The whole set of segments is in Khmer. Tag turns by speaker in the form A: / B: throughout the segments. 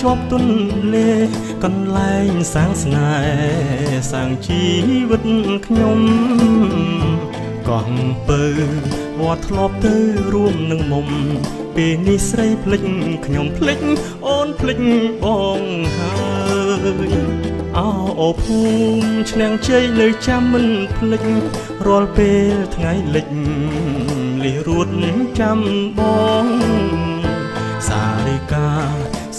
A: ជាប់ទុនលេកន្លែងសាងស្នេហ៍សាងជីវិតខ្ញុំកោះពើវត្តធ្លាប់ទៅរួមនឹងមុំពេលនេះស្រីភ្លេចខ្ញុំភ្លេចអូនភ្លេចបងហើយអូភូមិឆ្នាំងជ័យនៅចាំមិនភ្លេចរាល់ពេលថ្ងៃលិចលិះរួតចាំបងសារិកា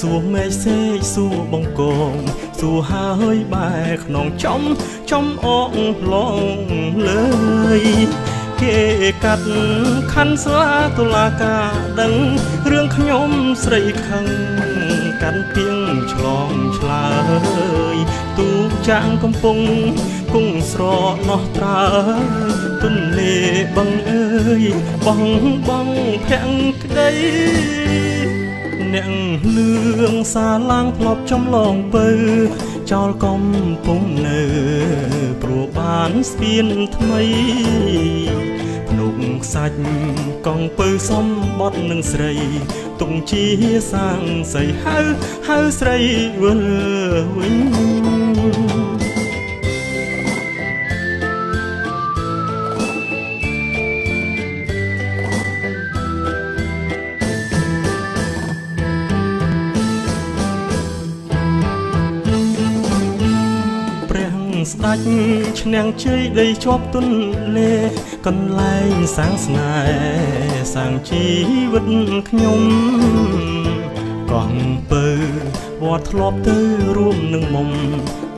A: សួរមេសេកសួរបងកងសួរហើយបែក្នុងចំអងឡងលើយគេកាត់ខណ្ឌស្លាតុលាការដឹងរឿងខ្ញុំស្រីខឹងកាន់ទៀងឆ្លងឆ្លើយទូកចាងកំពុងគង់ស្រណោះត្រើយទុនលេបងអើយបងភក្តីអ្នកលឿងសាឡាងធ្លាប់ចំឡងពើចោលកំពុងនៅព្រោះបានស្ពានថ្មីភ្នុកខ្សាច់កងពើសំបត់នឹងស្រីទុំជាសាងសីហៅស្រីវិលវិញស្ដាច់ឆ្នាំងជ័យដីជាប់ទុនលេកន្លែងសាងស្នេហ៍សាងជីវិតខ្ញុំកោះពើវត្តធ្លាប់ទៅរួមនឹងមុំ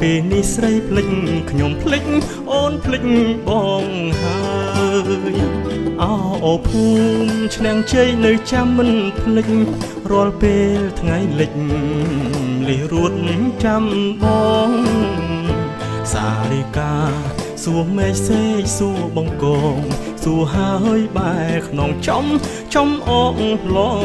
A: ពេលនេះស្រីភ្លេចខ្ញុំភ្លេចអូនភ្លេចបងហើយអូភូមិឆ្នាំងជ័យនៅចាំមិនភ្លេចរាល់ពេលថ្ងៃលិចលិះរួតចាំបងសារិកាសួរមេសេកសួរបងកងសួរហើយបែក្នុងចំអងឡង